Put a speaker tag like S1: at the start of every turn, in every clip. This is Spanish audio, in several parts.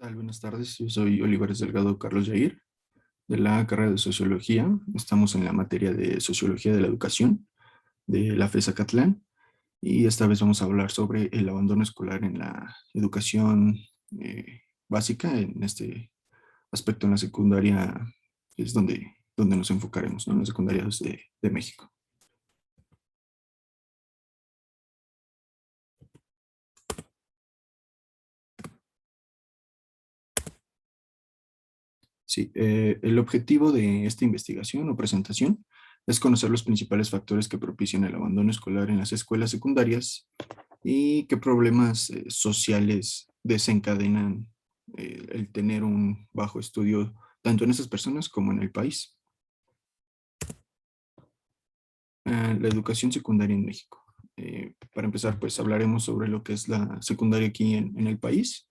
S1: Tal? Buenas tardes, yo soy Olivares Delgado Carlos Yair, de la carrera de Sociología. Estamos en la materia de Sociología de la Educación de la FES Acatlán y esta vez vamos a hablar sobre el abandono escolar en la educación básica. En este aspecto, en la secundaria es donde nos enfocaremos, ¿no? En las secundarias de México. Sí, el objetivo de esta investigación o presentación es conocer los principales factores que propician el abandono escolar en las escuelas secundarias y qué problemas sociales desencadenan el tener un bajo estudio tanto en esas personas como en el país. La educación secundaria en México. Para empezar, pues hablaremos sobre lo que es la secundaria aquí en el país.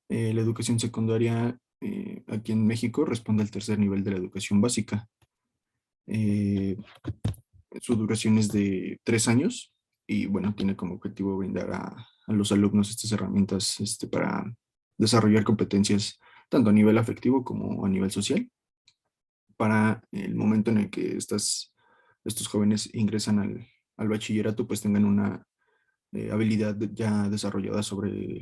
S1: La educación secundaria aquí en México responde al tercer nivel de la educación básica. Eh, Su duración es de 3 años y bueno, tiene como objetivo brindar a los alumnos estas herramientas para desarrollar competencias tanto a nivel afectivo como a nivel social para el momento en el que estos jóvenes ingresan al bachillerato, pues tengan una habilidad ya desarrollada sobre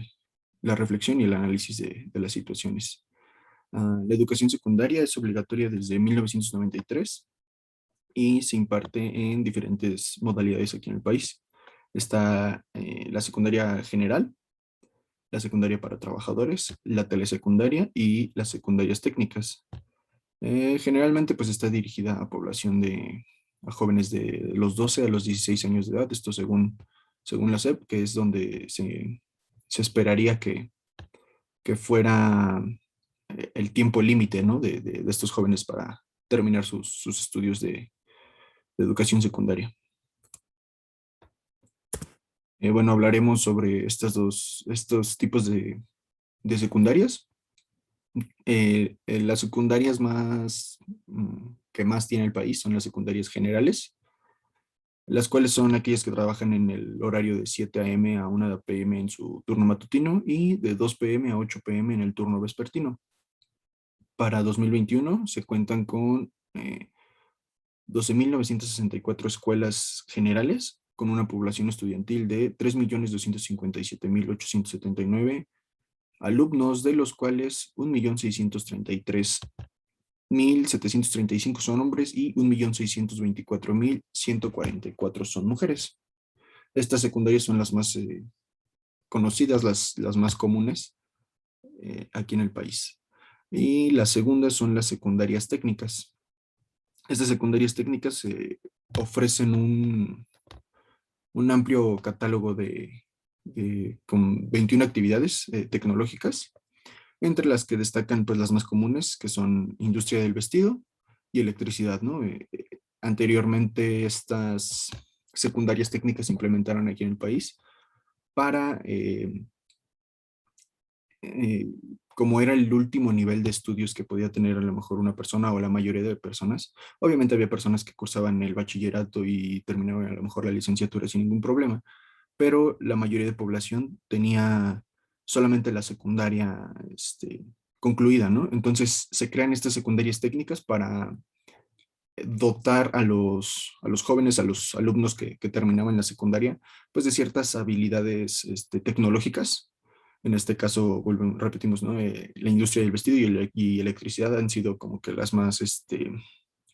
S1: la reflexión y el análisis de las situaciones. La educación secundaria es obligatoria desde 1993 y se imparte en diferentes modalidades aquí en el país. Está la secundaria general, la secundaria para trabajadores, la telesecundaria y las secundarias técnicas. Generalmente pues está dirigida a población a jóvenes de los 12 a los 16 años de edad, esto según la SEP, que es donde se esperaría que fuera el tiempo límite, ¿no? de estos jóvenes para terminar sus estudios de educación secundaria. Bueno, hablaremos sobre estos tipos de secundarias. Las secundarias que más tiene el país son las secundarias generales, las cuales son aquellas que trabajan en el horario de 7 a.m. a 1 p.m. en su turno matutino y de 2 p.m. a 8 p.m. en el turno vespertino. Para 2021 se cuentan con 12.964 escuelas generales, con una población estudiantil de 3.257.879 alumnos, de los cuales 1.633.735 son hombres y 1.624.144 son mujeres. Estas secundarias son las más conocidas, las más comunes aquí en el país. Y las segundas son las secundarias técnicas. Estas secundarias técnicas ofrecen un amplio catálogo con 21 actividades tecnológicas, entre las que destacan pues las más comunes, que son industria del vestido y electricidad, ¿no? Anteriormente estas secundarias técnicas se implementaron aquí en el país para, eh, como era el último nivel de estudios que podía tener a lo mejor una persona o la mayoría de personas. Obviamente había personas que cursaban el bachillerato y terminaban a lo mejor la licenciatura sin ningún problema, pero la mayoría de población tenía solamente la secundaria concluida, ¿no? Entonces se crean estas secundarias técnicas para dotar a los jóvenes, a los alumnos que terminaban la secundaria, pues de ciertas habilidades tecnológicas. En este caso, repetimos, ¿no? La industria del vestido y electricidad han sido como que las más,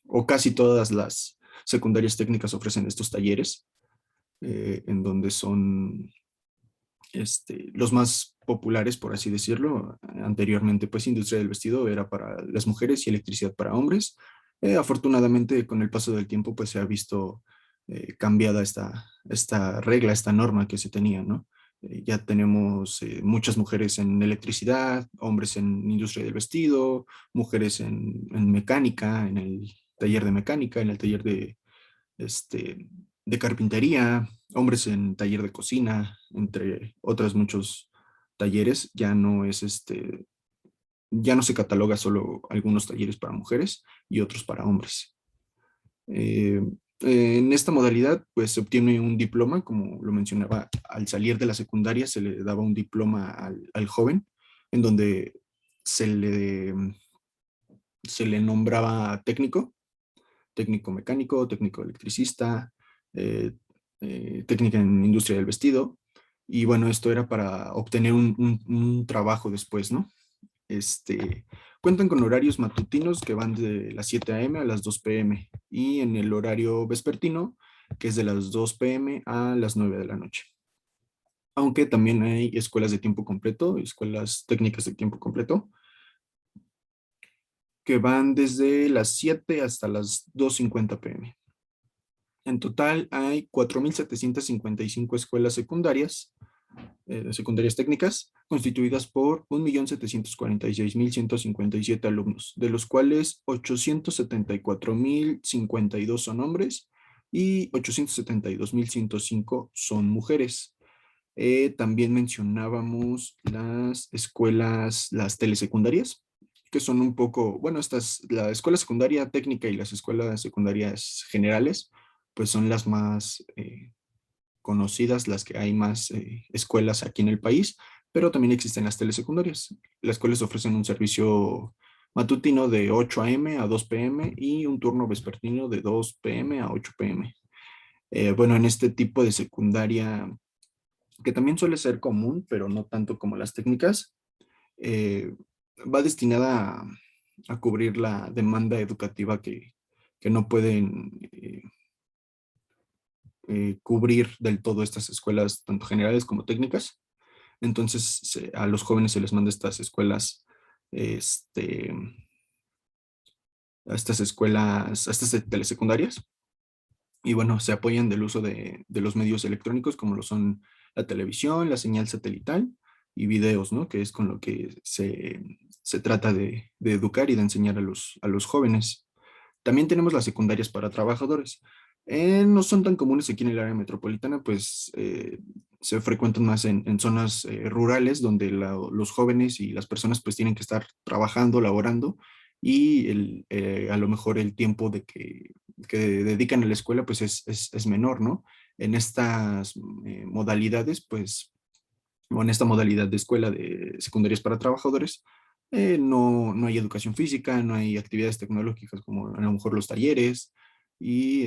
S1: o casi todas las secundarias técnicas ofrecen estos talleres, en donde son los más populares, por así decirlo. Anteriormente, pues industria del vestido era para las mujeres y electricidad para hombres. Afortunadamente, con el paso del tiempo, pues se ha visto cambiada esta regla, esta norma que se tenía, ¿no? Ya tenemos muchas mujeres en electricidad, hombres en industria del vestido, mujeres en mecánica, en el taller de mecánica, en el taller de carpintería, hombres en taller de cocina, entre otros muchos talleres. Ya no se cataloga solo algunos talleres para mujeres y otros para hombres. Eh, en esta modalidad, pues se obtiene un diploma, como lo mencionaba, al salir de la secundaria se le daba un diploma al joven, en donde se le, se le nombraba técnico, técnico mecánico, técnico electricista, eh, técnica en industria del vestido. Y bueno, esto era para obtener un trabajo después, ¿no? Cuentan con horarios matutinos que van de las 7 a.m. a las 2 p.m. y en el horario vespertino, que es de las 2 p.m. a las 9 de la noche. Aunque también hay escuelas de tiempo completo, escuelas técnicas de tiempo completo, que van desde las 7 hasta las 2:50 p.m. En total hay 4.755 escuelas secundarias técnicas, constituidas por 1.746.157 alumnos, de los cuales 874.052 son hombres y 872.105 son mujeres. También mencionábamos las escuelas, las telesecundarias, que son un poco, bueno, la escuela secundaria técnica y las escuelas secundarias generales, pues son las más conocidas, las que hay más escuelas aquí en el país, pero también existen las telesecundarias, las cuales ofrecen un servicio matutino de 8 a.m. a 2 p.m. y un turno vespertino de 2 p.m. a 8 p.m. Bueno, en este tipo de secundaria, que también suele ser común, pero no tanto como las técnicas, eh, va destinada a cubrir la demanda educativa que no pueden cubrir del todo estas escuelas, tanto generales como técnicas. Entonces, a los jóvenes se les manda estas escuelas, este, a estas telesecundarias, y bueno, se apoyan del uso de los medios electrónicos como lo son la televisión, la señal satelital y videos, ¿no? Que es con lo que se trata de educar y de enseñar a los jóvenes. También tenemos las secundarias para trabajadores. No son tan comunes aquí en el área metropolitana, pues se frecuentan más en zonas rurales donde los jóvenes y las personas pues tienen que estar trabajando, laborando y a lo mejor el tiempo que dedican a la escuela pues es menor, ¿no? En estas modalidades pues o en esta modalidad de escuela de secundarias para trabajadores, no hay educación física, no hay actividades tecnológicas como a lo mejor los talleres, y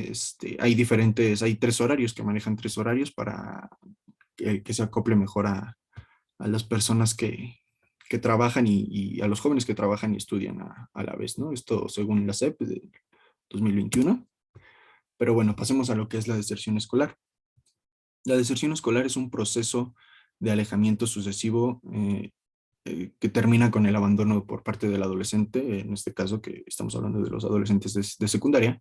S1: hay 3 horarios que manejan 3 horarios para que se acople mejor a las personas que trabajan y a los jóvenes que trabajan y estudian a la vez, ¿no? Esto según la SEP de 2021. Pero bueno, pasemos a lo que es la deserción escolar. La deserción escolar es un proceso de alejamiento sucesivo que termina con el abandono por parte del adolescente, en este caso que estamos hablando de los adolescentes de secundaria,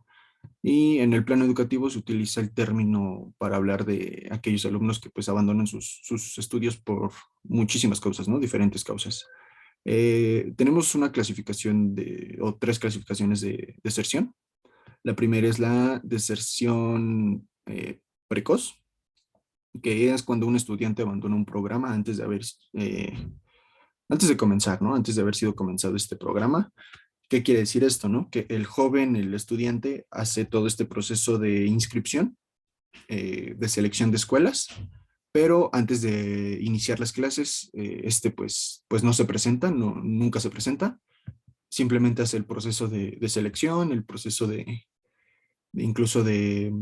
S1: y en el plano educativo se utiliza el término para hablar de aquellos alumnos que pues abandonan sus estudios por muchísimas causas, ¿no? Diferentes causas. Tenemos una clasificación o 3 clasificaciones de deserción. La primera es la deserción precoz, que es cuando un estudiante abandona un programa antes de comenzar, ¿no? Antes de haber sido comenzado este programa. ¿Qué quiere decir esto, no? Que el joven, el estudiante, hace todo este proceso de inscripción, de selección de escuelas, pero antes de iniciar las clases, pues no se presenta, nunca se presenta, simplemente hace el proceso de selección, el proceso incluso de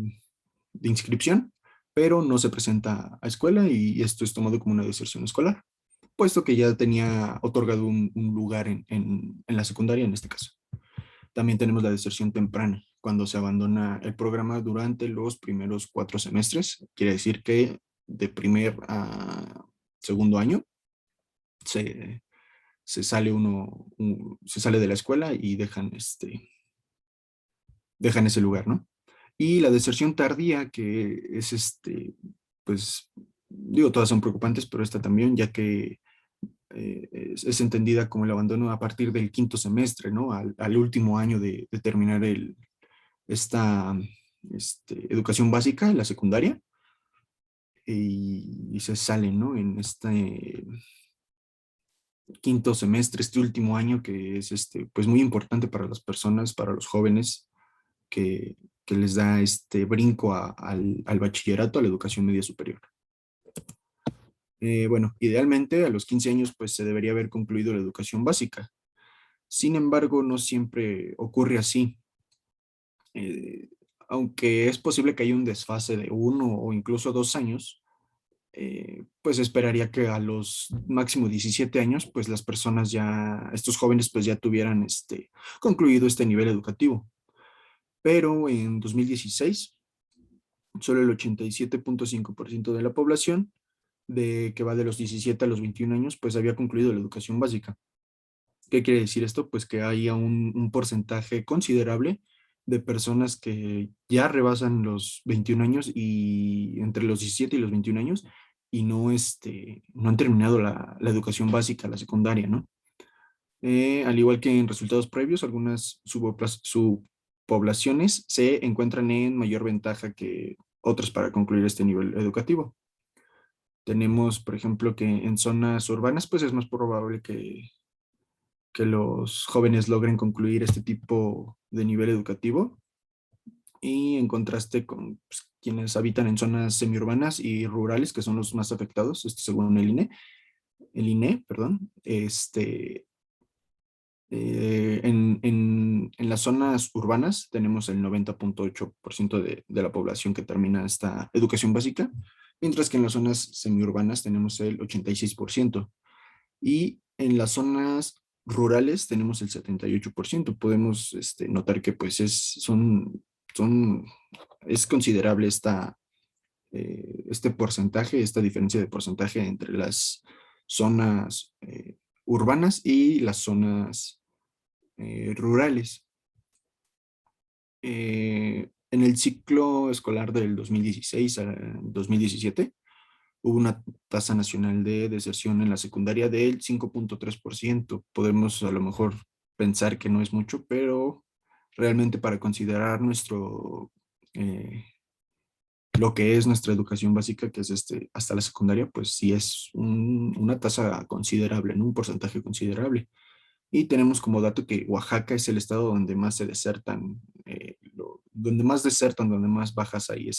S1: inscripción, pero no se presenta a escuela y esto es tomado como una deserción escolar, puesto que ya tenía otorgado un lugar en la secundaria en este caso. También tenemos la deserción temprana, cuando se abandona el programa durante los primeros 4 semestres. Quiere decir que de primer a segundo año se, se sale de la escuela y dejan ese lugar, ¿no? Y la deserción tardía, que es pues, digo, todas son preocupantes, pero esta también, ya que es entendida como el abandono a partir del quinto semestre, ¿no? Al último año de terminar esta educación básica, la secundaria, y se sale, ¿no? En este quinto semestre, este último año, que es pues muy importante para las personas, para los jóvenes, que, que les da este brinco al bachillerato, a la educación media superior. Bueno, idealmente a los 15 años pues se debería haber concluido la educación básica. Sin embargo, no siempre ocurre así. Eh, Aunque es posible que haya un desfase de 1 o incluso 2 años, pues esperaría que a los máximo 17 años, pues las personas ya, estos jóvenes pues ya tuvieran concluido este nivel educativo. Pero en 2016, solo el 87.5% de la población que va de los 17 a los 21 años, pues había concluido la educación básica. ¿Qué quiere decir esto? Pues que hay un porcentaje considerable de personas que ya rebasan los 21 años y entre los 17 y los 21 años y no han terminado la educación básica, la secundaria, ¿no? Al igual que en resultados previos, algunas subpoblaciones se encuentran en mayor ventaja que otras para concluir este nivel educativo. Tenemos, por ejemplo, que en zonas urbanas, pues es más probable que los jóvenes logren concluir este tipo de nivel educativo y en contraste con pues, quienes habitan en zonas semiurbanas y rurales, que son los más afectados, esto según el INE, perdón, en las zonas urbanas tenemos el 90.8% de la población que termina esta educación básica, mientras que en las zonas semiurbanas tenemos el 86%. Y en las zonas rurales tenemos el 78%. Podemos notar que pues son, es considerable este porcentaje, esta diferencia de porcentaje entre las zonas urbanas y las zonas rurales. En el ciclo escolar del 2016 al 2017 hubo una tasa nacional de deserción en la secundaria del 5.3%. Podemos a lo mejor pensar que no es mucho, pero realmente para considerar eh, lo que es nuestra educación básica, que es hasta la secundaria, pues sí es una tasa considerable, ¿no? Un porcentaje considerable. Y tenemos como dato que Oaxaca es el estado donde más se desertan, donde más desertan, donde más bajas hay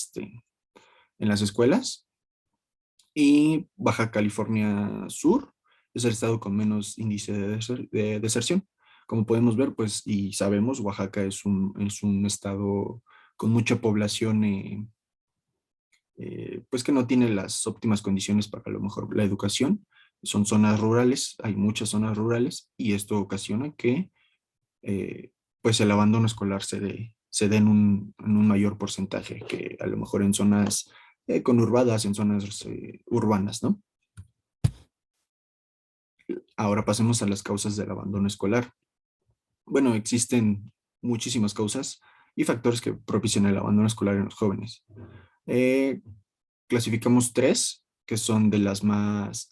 S1: en las escuelas. Y Baja California Sur es el estado con menos índice de deserción. Como podemos ver, pues, y sabemos, Oaxaca es un estado con mucha población, pues que no tiene las óptimas condiciones para a lo mejor la educación. Son zonas rurales, hay muchas zonas rurales y esto ocasiona que eh, pues el abandono escolar se dé en un mayor porcentaje que a lo mejor en zonas conurbadas, en zonas urbanas, ¿no? Ahora pasemos a las causas del abandono escolar. Bueno, existen muchísimas causas y factores que propician el abandono escolar en los jóvenes. Eh, Clasificamos tres, que son de las más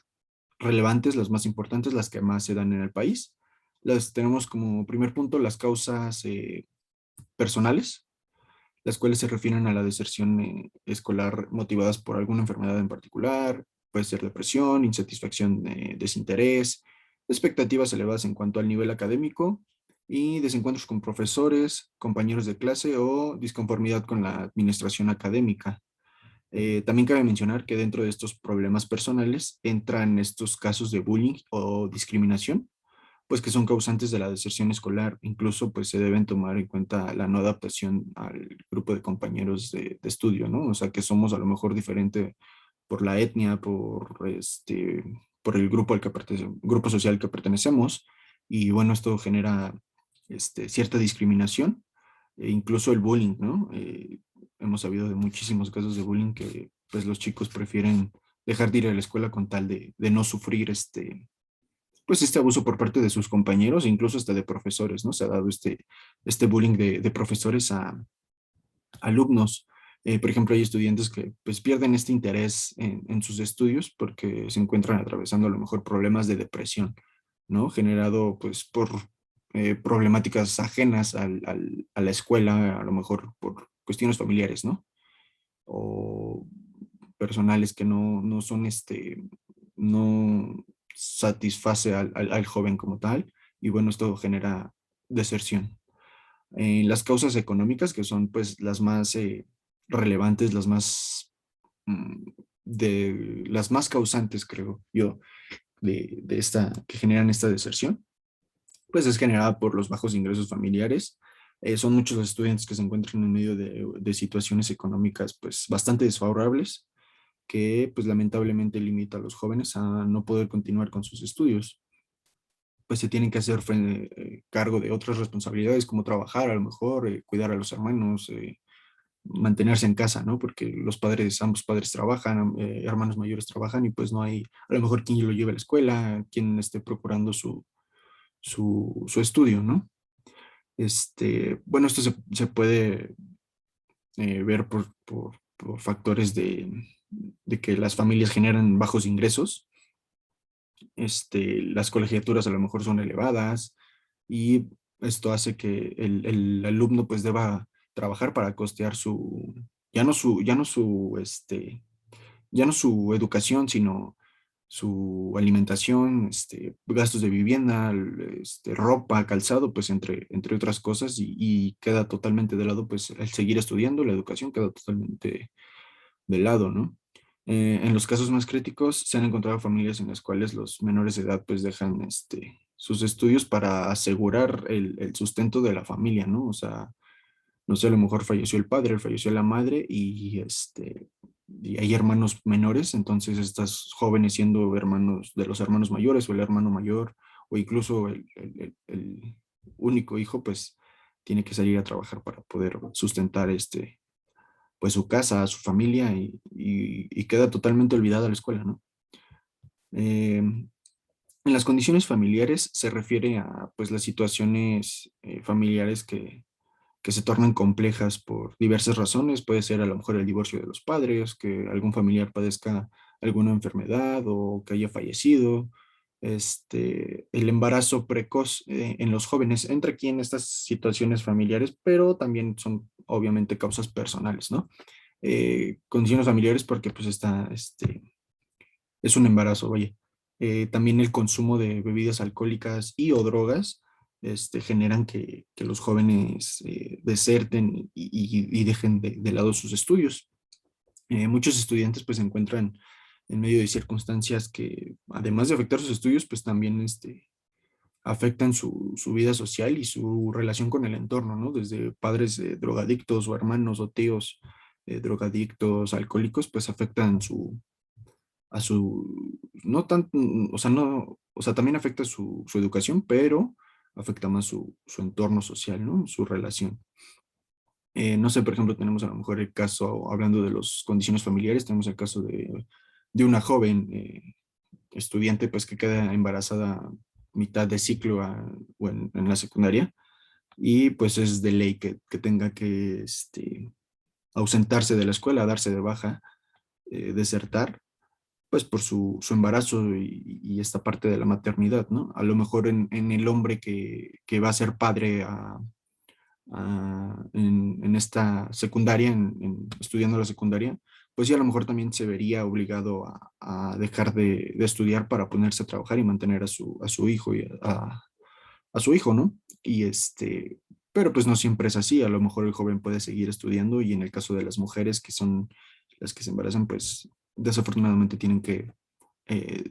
S1: relevantes, las más importantes, las que más se dan en el país. Las tenemos como primer punto las causas personales, las cuales se refieren a la deserción escolar motivadas por alguna enfermedad en particular, puede ser depresión, insatisfacción, desinterés, expectativas elevadas en cuanto al nivel académico y desencuentros con profesores, compañeros de clase o disconformidad con la administración académica. También cabe mencionar que dentro de estos problemas personales entran estos casos de bullying o discriminación, pues que son causantes de la deserción escolar. Incluso pues se deben tomar en cuenta la no adaptación al grupo de compañeros de estudio, ¿no? O sea, que somos a lo mejor diferente por la etnia, por el grupo grupo social al que pertenecemos. Y bueno, esto genera cierta discriminación e incluso el bullying, ¿no? Hemos sabido de muchísimos casos de bullying que pues los chicos prefieren dejar de ir a la escuela con tal de no sufrir pues este abuso por parte de sus compañeros e incluso hasta de profesores, ¿no? Se ha dado este bullying de profesores a alumnos. Por ejemplo, hay estudiantes que pues pierden este interés en sus estudios porque se encuentran atravesando a lo mejor problemas de depresión, ¿no? Generado pues por problemáticas ajenas a la escuela, a lo mejor por cuestiones familiares, ¿no? O personales que no son no satisface al joven como tal, y bueno, esto genera deserción. Las causas económicas, que son pues las más relevantes, las más, mm, de las más causantes, creo yo, de esta, que generan esta deserción, pues es generada por los bajos ingresos familiares. Son muchos los estudiantes que se encuentran en medio de situaciones económicas pues bastante desfavorables, que pues lamentablemente limita a los jóvenes a no poder continuar con sus estudios. Pues se tienen que hacer cargo de otras responsabilidades como trabajar, a lo mejor, cuidar a los hermanos, mantenerse en casa, ¿no? Porque los padres, ambos padres trabajan, hermanos mayores trabajan y pues no hay, a lo mejor quien lo lleve a la escuela, quien esté procurando su estudio, ¿no? Bueno, esto se puede ver por factores de que las familias generan bajos ingresos, las colegiaturas a lo mejor son elevadas y esto hace que el alumno pues deba trabajar para costear ya no su educación, sino su alimentación, gastos de vivienda, ropa, calzado, pues entre otras cosas, y queda totalmente de lado, pues el seguir estudiando, la educación queda totalmente de lado, ¿no? En los casos más críticos se han encontrado familias en las cuales los menores de edad pues dejan sus estudios para asegurar el sustento de la familia, ¿no? O sea, no sé, a lo mejor falleció el padre, falleció la madre y hay hermanos menores, entonces estas jóvenes siendo hermanos de los hermanos mayores o el hermano mayor o incluso el único hijo, pues tiene que salir a trabajar para poder sustentar pues su casa, su familia y queda totalmente olvidada la escuela, ¿no? En las condiciones familiares se refiere a pues las situaciones familiares que se tornan complejas por diversas razones. Puede ser a lo mejor el divorcio de los padres, que algún familiar padezca alguna enfermedad o que haya fallecido. El embarazo precoz en los jóvenes entra aquí en estas situaciones familiares, pero también son obviamente causas personales, ¿no? Condiciones familiares porque pues es un embarazo, vaya. También el consumo de bebidas alcohólicas y o drogas generan que los jóvenes deserten y dejen de lado sus estudios. Muchos estudiantes pues se encuentran en medio de circunstancias que, además de afectar sus estudios, pues también afectan su vida social y su relación con el entorno, ¿no? Desde padres drogadictos o hermanos o tíos drogadictos, alcohólicos, pues afectan no tan, o sea, no, o sea, también afecta su educación, pero afecta más su entorno social, ¿no? Su relación. No sé, por ejemplo, tenemos a lo mejor el caso, hablando de las condiciones familiares, tenemos el caso de una joven estudiante, pues, que queda embarazada mitad de ciclo o en la secundaria, y pues es de ley que tenga que ausentarse de la escuela, darse de baja, desertar pues por su embarazo y esta parte de la maternidad, ¿no? A lo mejor en el hombre que va a ser padre en esta secundaria, estudiando la secundaria, pues ya a lo mejor también se vería obligado a dejar de estudiar para ponerse a trabajar y mantener a su hijo a su hijo, ¿no? Pero pues no siempre es así, a lo mejor el joven puede seguir estudiando y en el caso de las mujeres que son las que se embarazan, pues desafortunadamente tienen que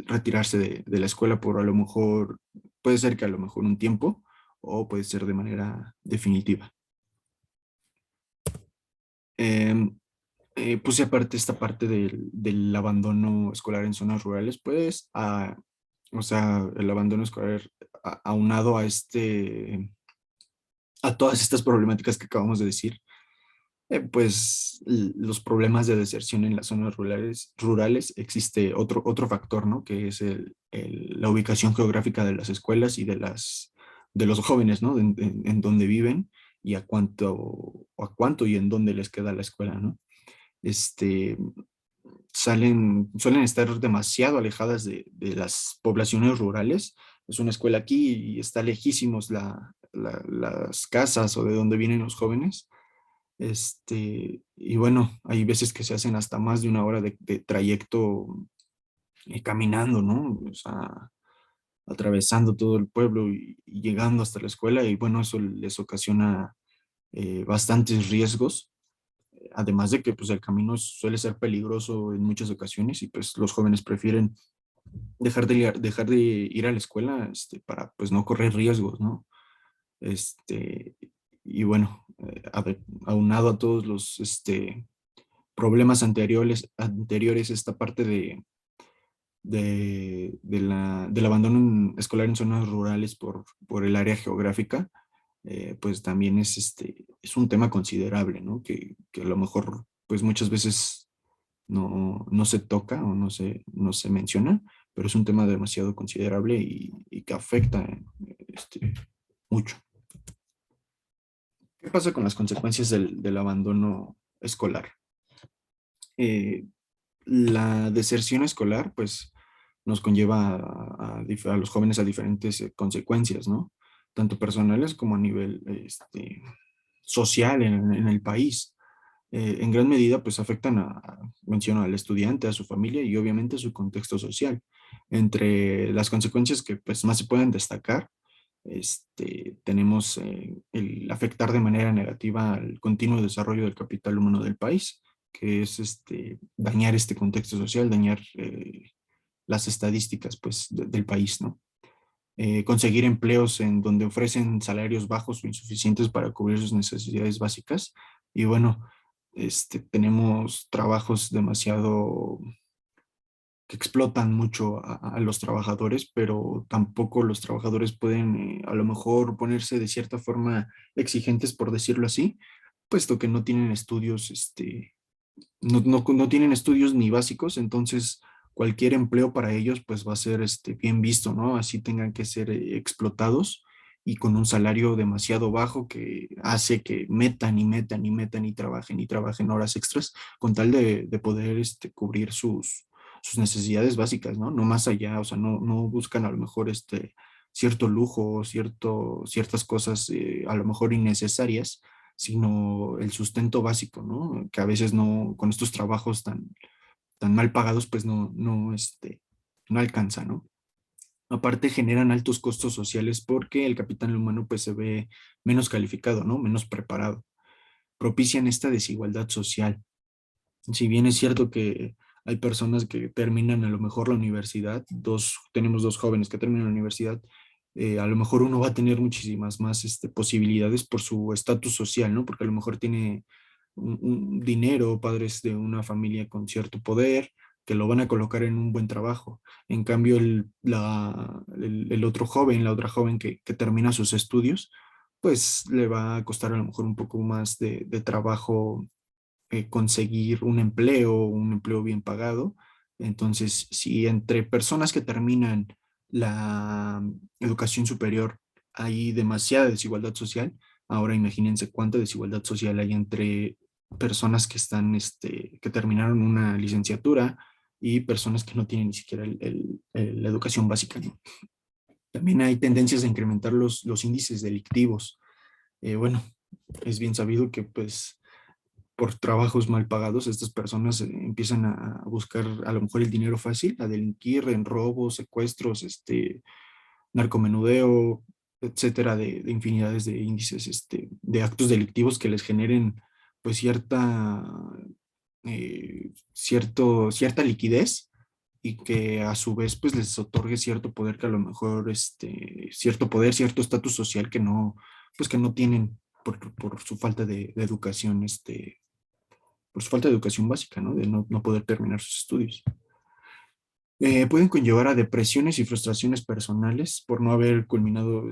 S1: retirarse de la escuela por a lo mejor, puede ser que a lo mejor un tiempo o puede ser de manera definitiva. Em, pues y aparte esta parte del abandono escolar en zonas rurales, pues, o sea, el abandono escolar aunado a todas estas problemáticas que acabamos de decir, pues los problemas de deserción en las zonas rurales existe otro factor, ¿no? Que es la ubicación geográfica de las escuelas y de los jóvenes, ¿no? En dónde viven y a cuánto y en dónde les queda la escuela, ¿no? Este, suelen estar demasiado alejadas de las poblaciones rurales. Es una escuela aquí y está lejísimos las casas o de donde vienen los jóvenes. Y bueno, hay veces que se hacen hasta más de una hora de trayecto caminando, ¿no? O sea, atravesando todo el pueblo y llegando hasta la escuela y bueno, eso les ocasiona bastantes riesgos. además de que pues el camino suele ser peligroso en muchas ocasiones y pues los jóvenes prefieren dejar de ir a la escuela para pues no correr riesgos, ¿no? Este, y bueno, aunado a todos los problemas anteriores, esta parte del abandono escolar en zonas rurales por el área geográfica, pues también es un tema considerable, ¿no? Que a lo mejor pues muchas veces no se toca o no se menciona, pero es un tema demasiado considerable y que afecta mucho. ¿Qué pasa con las consecuencias del abandono escolar? Eh, la deserción escolar, pues, nos conlleva a los jóvenes a diferentes consecuencias, ¿no? Tanto personales como a nivel social en el país. En gran medida, pues, afectan menciono, al estudiante, a su familia y obviamente a su contexto social. Entre las consecuencias que, pues, más se pueden destacar, tenemos el afectar de manera negativa al continuo desarrollo del capital humano del país, que es dañar este contexto social, dañar las estadísticas pues, del país, ¿no? Conseguir empleos en donde ofrecen salarios bajos o insuficientes para cubrir sus necesidades básicas. Y bueno, tenemos trabajos demasiado que explotan mucho a los trabajadores, pero tampoco los trabajadores pueden a lo mejor ponerse de cierta forma exigentes, por decirlo así, puesto que no tienen estudios, no tienen estudios ni básicos, entonces cualquier empleo para ellos pues va a ser bien visto, ¿no? Así tengan que ser explotados y con un salario demasiado bajo que hace que metan y metan y metan y trabajen horas extras con tal de poder cubrir sus necesidades básicas, ¿no? No más allá, o sea, no buscan a lo mejor cierto lujo, ciertas cosas a lo mejor innecesarias, sino el sustento básico, ¿no? Que a veces no, con estos trabajos tan mal pagados, pues no alcanza, ¿no? Aparte generan altos costos sociales porque el capital humano pues se ve menos calificado, ¿no? Menos preparado. Propician esta desigualdad social. Si bien es cierto que hay personas que terminan a lo mejor la universidad, tenemos dos jóvenes que terminan la universidad, a lo mejor uno va a tener muchísimas más posibilidades por su estatus social, ¿no? Porque a lo mejor tiene un dinero, padres de una familia con cierto poder, que lo van a colocar en un buen trabajo. En cambio, el otro joven, la otra joven que termina sus estudios, pues le va a costar a lo mejor un poco más de trabajo conseguir un empleo bien pagado. Entonces, si entre personas que terminan la educación superior hay demasiada desigualdad social, ahora imagínense cuánta desigualdad social hay entre personas que terminaron una licenciatura y personas que no tienen ni siquiera la educación básica, ¿no? También hay tendencias a incrementar los índices delictivos. Bueno, es bien sabido que pues por trabajos mal pagados, estas personas empiezan a buscar a lo mejor el dinero fácil, a delinquir en robos, secuestros, narcomenudeo, etcétera, de infinidades de índices, de actos delictivos que les generen pues cierta liquidez y que a su vez pues les otorgue cierto poder que a lo mejor cierto poder, cierto estatus social que no tienen por su falta de educación por su falta de educación básica, ¿no? De no poder terminar sus estudios. Pueden conllevar a depresiones y frustraciones personales por no haber culminado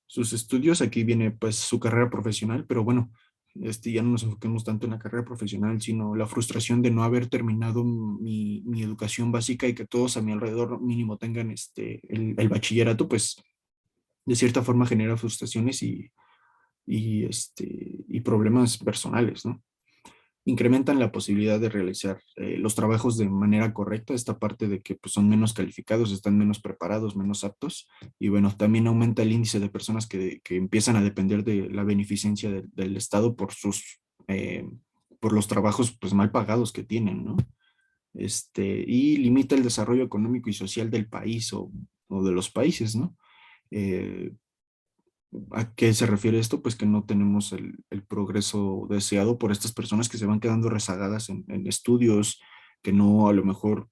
S1: sus estudios. Aquí viene pues su carrera profesional, pero bueno, ya no nos enfoquemos tanto en la carrera profesional, sino la frustración de no haber terminado mi educación básica y que todos a mi alrededor mínimo tengan el bachillerato, pues de cierta forma genera frustraciones y problemas personales, ¿no? Incrementan la posibilidad de realizar los trabajos de manera correcta, esta parte de que pues, son menos calificados, están menos preparados, menos aptos, y bueno, también aumenta el índice de personas que empiezan a depender de la beneficencia del Estado eh, por los trabajos pues mal pagados que tienen, ¿no? Y limita el desarrollo económico y social del país o de los países, ¿no? Eh, ¿A qué se refiere esto? Pues que no tenemos el progreso deseado por estas personas que se van quedando rezagadas en estudios, que no a lo mejor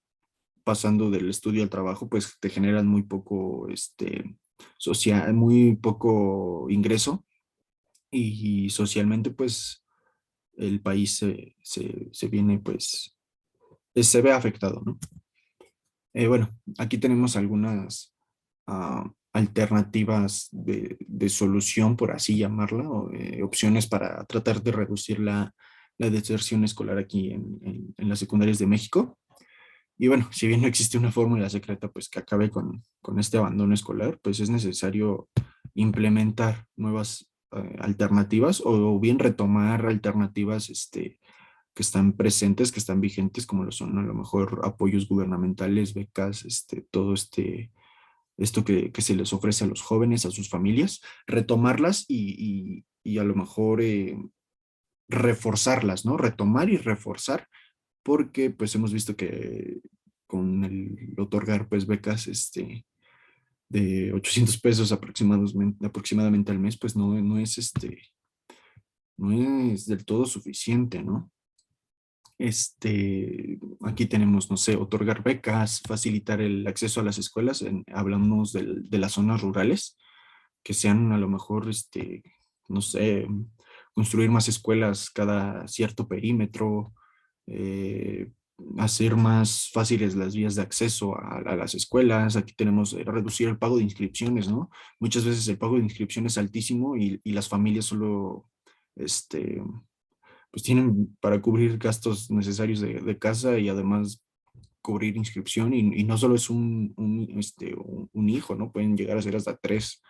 S1: pasando del estudio al trabajo, pues te generan muy poco, social, muy poco ingreso y socialmente pues el país se viene pues, se ve afectado, ¿no? Bueno, aquí tenemos algunas alternativas de solución, por así llamarla, o opciones para tratar de reducir la deserción escolar aquí en las secundarias de México. Y bueno, si bien no existe una fórmula secreta pues que acabe con este abandono escolar, pues es necesario implementar nuevas alternativas o bien retomar alternativas que están presentes, que están vigentes, como lo son a lo mejor apoyos gubernamentales, becas, todo esto que se les ofrece a los jóvenes, a sus familias, retomarlas y a lo mejor reforzarlas, ¿no? Retomar y reforzar, porque pues hemos visto que con el otorgar pues becas de 800 pesos aproximadamente al mes, pues no es del todo suficiente, ¿no? Aquí tenemos, no sé, otorgar becas, facilitar el acceso a las escuelas, hablamos de las zonas rurales, que sean a lo mejor, no sé, construir más escuelas cada cierto perímetro, eh, hacer más fáciles las vías de acceso a las escuelas. Aquí tenemos reducir el pago de inscripciones, ¿no? Muchas veces el pago de inscripción es altísimo y las familias solo, este, pues tienen para cubrir gastos necesarios de casa y además cubrir inscripción y no solo es un hijo, ¿no? Pueden llegar a ser hasta tres,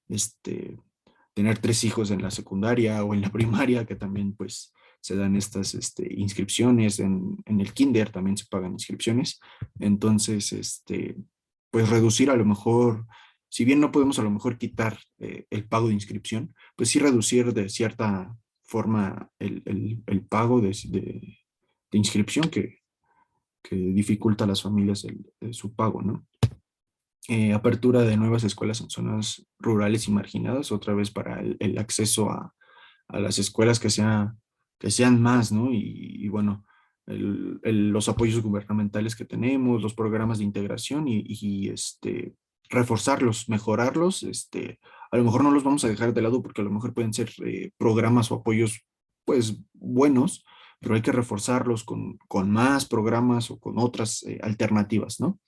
S1: este, tener tres hijos en la secundaria o en la primaria, que también pues se dan estas inscripciones, en el kinder también se pagan inscripciones, entonces, pues reducir a lo mejor, si bien no podemos a lo mejor quitar el pago de inscripción, pues sí reducir de cierta forma el pago de inscripción que dificulta a las familias su pago, ¿no? Apertura de nuevas escuelas en zonas rurales y marginadas, otra vez para el acceso a las escuelas que sean más, ¿no? Y bueno, los apoyos gubernamentales que tenemos, los programas de integración reforzarlos, mejorarlos, a lo mejor no los vamos a dejar de lado porque a lo mejor pueden ser programas o apoyos, pues, buenos, pero hay que reforzarlos con más programas o con otras alternativas, ¿no?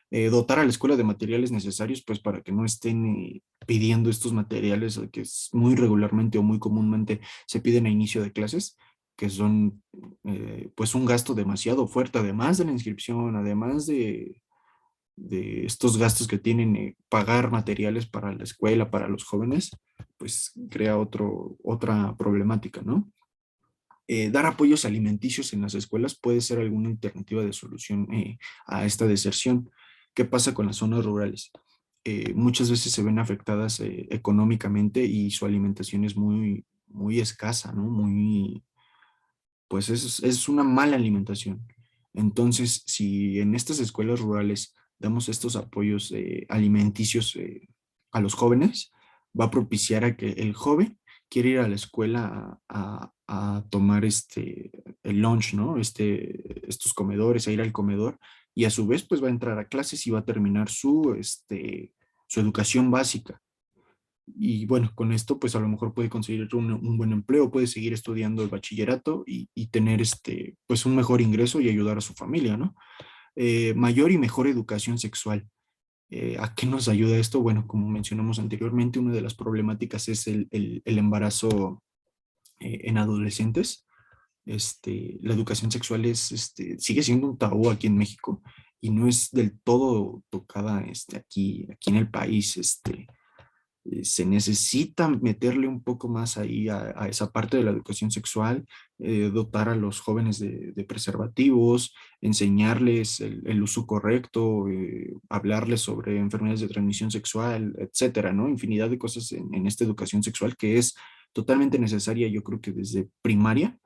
S1: Dotar a la escuela de materiales necesarios, pues para que no estén pidiendo estos materiales que es muy regularmente o muy comúnmente se piden a inicio de clases, que son pues un gasto demasiado fuerte, además de la inscripción, además de estos gastos que tienen pagar materiales para la escuela, para los jóvenes, pues crea otra problemática, ¿no? Dar apoyos alimenticios en las escuelas puede ser alguna alternativa de solución a esta deserción. ¿Qué pasa con las zonas rurales? Muchas veces se ven afectadas económicamente y su alimentación es muy escasa, ¿no? Pues es una mala alimentación. Entonces, si en estas escuelas rurales damos estos apoyos alimenticios a los jóvenes, va a propiciar a que el joven quiera ir a la escuela a tomar el lunch, ¿no? Estos comedores, a ir al comedor, y a su vez, pues va a entrar a clases y va a terminar su educación básica. Y bueno, con esto pues a lo mejor puede conseguir un buen empleo, puede seguir estudiando el bachillerato y tener pues un mejor ingreso y ayudar a su familia, ¿no? Mayor y mejor educación sexual. ¿A qué nos ayuda esto? Bueno, como mencionamos anteriormente, una de las problemáticas es el embarazo en adolescentes. La educación sexual sigue siendo un tabú aquí en México y no es del todo tocada aquí en el país. Se necesita meterle un poco más ahí a esa parte de la educación sexual, dotar a los jóvenes de preservativos, enseñarles el uso correcto, hablarles sobre enfermedades de transmisión sexual, etcétera, ¿no? Infinidad de cosas en esta educación sexual que es totalmente necesaria, yo creo que desde primaria,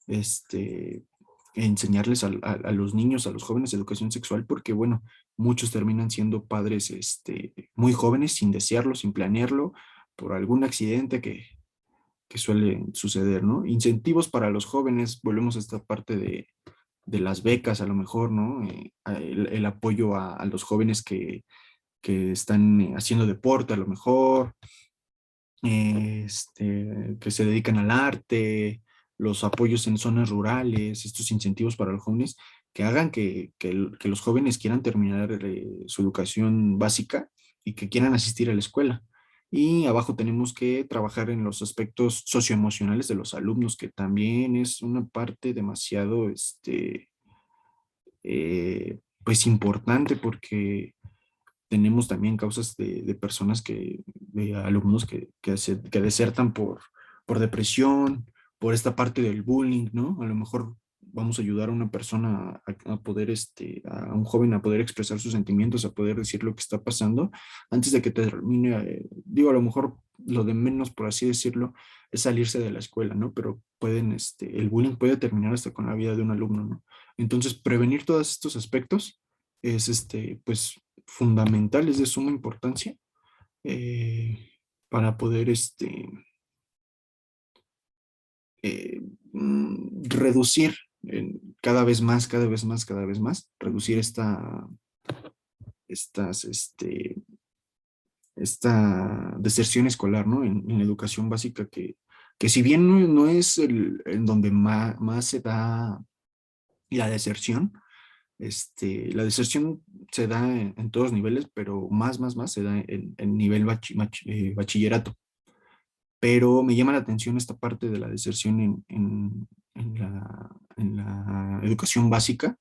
S1: este, enseñarles a los niños, a los jóvenes educación sexual, porque bueno, muchos terminan siendo padres muy jóvenes, sin desearlo, sin planearlo, por algún accidente que suele suceder, ¿no? Incentivos para los jóvenes, volvemos a esta parte de las becas a lo mejor, ¿no? El apoyo a los jóvenes que están haciendo deporte a lo mejor, que se dedican al arte, los apoyos en zonas rurales, estos incentivos para los jóvenes que hagan que los jóvenes quieran terminar su educación básica y que quieran asistir a la escuela. Y abajo tenemos que trabajar en los aspectos socioemocionales de los alumnos, que también es una parte demasiado, pues importante porque tenemos también causas de personas de alumnos que desertan por depresión, por esta parte del bullying, ¿no? A lo mejor vamos a ayudar a una persona a poder, a un joven a poder expresar sus sentimientos, a poder decir lo que está pasando, antes de que termine, digo, a lo mejor lo de menos, por así decirlo, es salirse de la escuela, ¿no? Pero el bullying puede terminar hasta con la vida de un alumno, ¿no? Entonces, prevenir todos estos aspectos es, pues, fundamental, es de suma importancia para poder reducir cada vez más, cada vez más, cada vez más, reducir estas, esta deserción escolar, ¿no? En la educación básica que si bien no es en donde más se da la deserción, la deserción se da en todos niveles, pero más se da en nivel bachillerato. Pero me llama la atención esta parte de la deserción en la educación básica,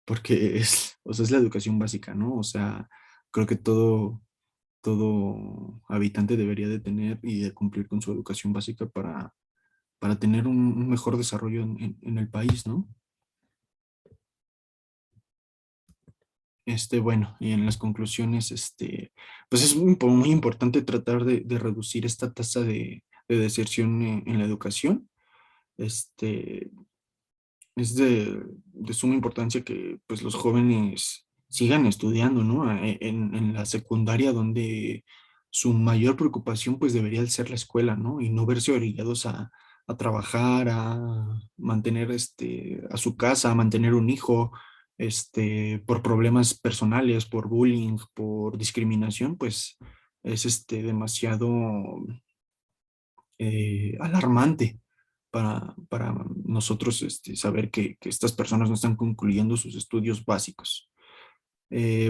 S1: porque o sea, es la educación básica, ¿no? O sea, creo que todo habitante debería de tener y de cumplir con su educación básica para tener un mejor desarrollo en el país, ¿no? Bueno, y en las conclusiones, pues es muy importante tratar de reducir esta tasa de deserción en la educación. Este, es de suma importancia que pues los jóvenes sigan estudiando, ¿no? En la secundaria donde su mayor preocupación pues debería ser la escuela, ¿no? Y no verse obligados a trabajar, a mantener a su casa, a mantener un hijo, por problemas personales, por bullying, por discriminación, pues es demasiado alarmante para nosotros saber que estas personas no están concluyendo sus estudios básicos.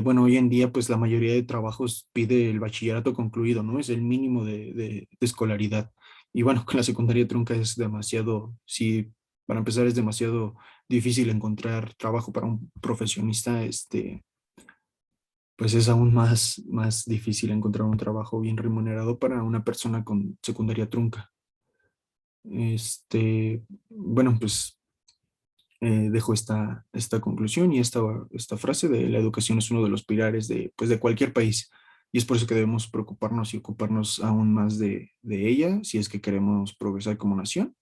S1: Bueno, hoy en día, pues la mayoría de trabajos pide el bachillerato concluido, ¿no? Es el mínimo de escolaridad. Y bueno, con la secundaria trunca es demasiado, sí, para empezar es demasiado difícil encontrar trabajo para un profesionista, pues es aún más difícil encontrar un trabajo bien remunerado para una persona con secundaria trunca. Bueno, pues dejo esta conclusión y esta frase de la educación es uno de los pilares pues, de cualquier país. Y es por eso que debemos preocuparnos y ocuparnos aún más de ella si es que queremos progresar como nación.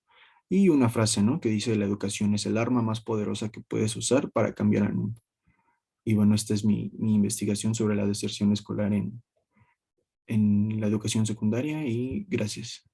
S1: Y una frase, ¿no? Que dice, la educación es el arma más poderosa que puedes usar para cambiar el mundo. Y bueno, esta es mi investigación sobre la deserción escolar en la educación secundaria y gracias.